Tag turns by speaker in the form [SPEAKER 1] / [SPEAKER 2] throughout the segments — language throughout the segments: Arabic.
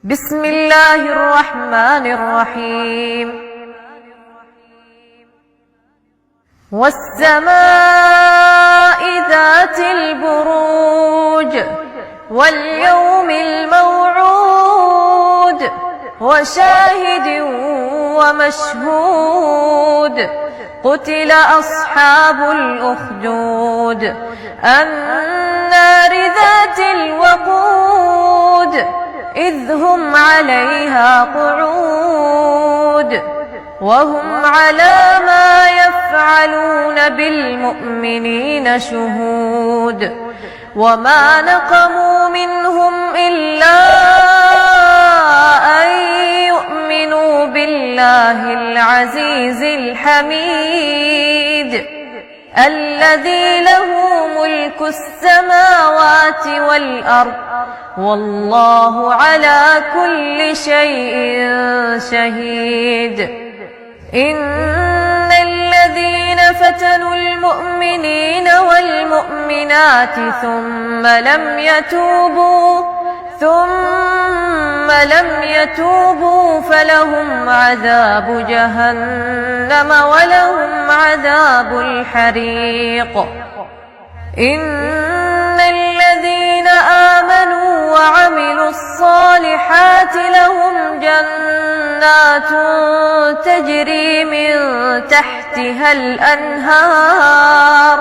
[SPEAKER 1] بسم الله الرحمن الرحيم. والسماء ذات البروج واليوم الموعود وشاهد ومشهود. قتل أصحاب الأخدود النار ذات الوقود إذ هم عليها قعود وهم على ما يفعلون بالمؤمنين شهود. وما نقموا منهم إلا أن يؤمنوا بالله العزيز الحميد الذي له ملك السماوات والأرض والله على كل شيء شهيد. إن الذين فتنوا المؤمنين والمؤمنات ثم لم يتوبوا فلهم عذاب جهنم ولهم عذاب الحريق. إن الذين آمنوا وعملوا الصالحات لهم جنات تجري من تحتها الأنهار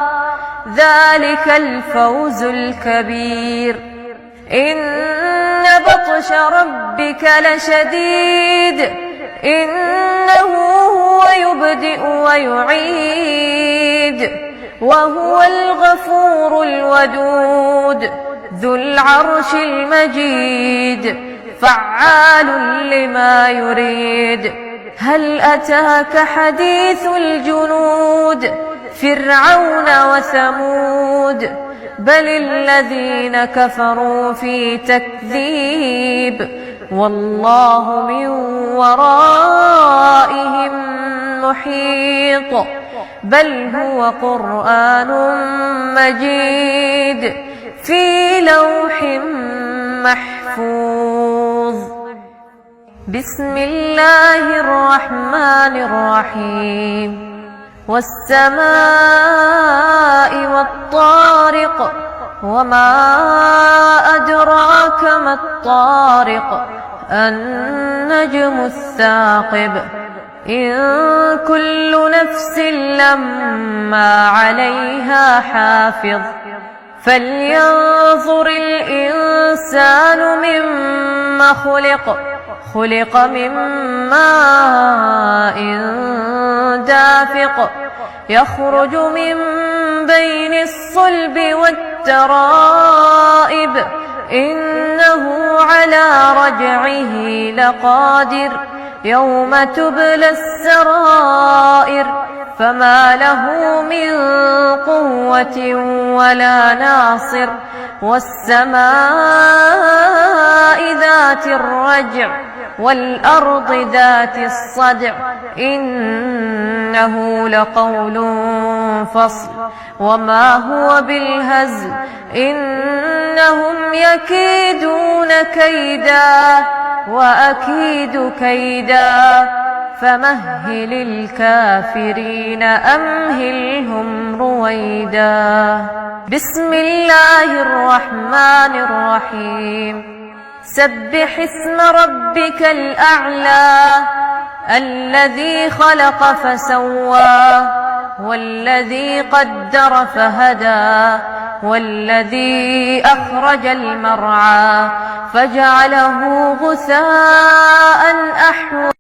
[SPEAKER 1] ذلك الفوز الكبير. إن بطش ربك لشديد إنه هو يبدئ ويعيد وهو الغفور الودود ذو العرش المجيد فعال لما يريد. هل أتاك حديث الجنود فرعون وثمود بل الذين كفروا في تكذيب والله من ورائهم محيط. بل هو قرآن مجيد في لوح محفوظ. بسم الله الرحمن الرحيم. والسماء والطارق وما أدراك ما الطارق النجم الثاقب. إن كل نفس لما عليها حافظ. فلينظر الإنسان مما خلق. خلق من ماء دافق يخرج من بين الصلب والترائب. إنه على رجعه لقادر يوم تبلى السرائر. فما له من قوة ولا ناصر. والسماء ذات الرجع والأرض ذات الصدع إنه لقول فصل وما هو بالهزل. إنهم يكيدون كيدا وأكيد كيدا فمهل الكافرين أمهلهم رويدا. بسم الله الرحمن الرحيم. سبح اسم ربك الأعلى الذي خلق فسوى والذي قدر فهدى والذي أخرج المرعى فجعله غثاء أحوى.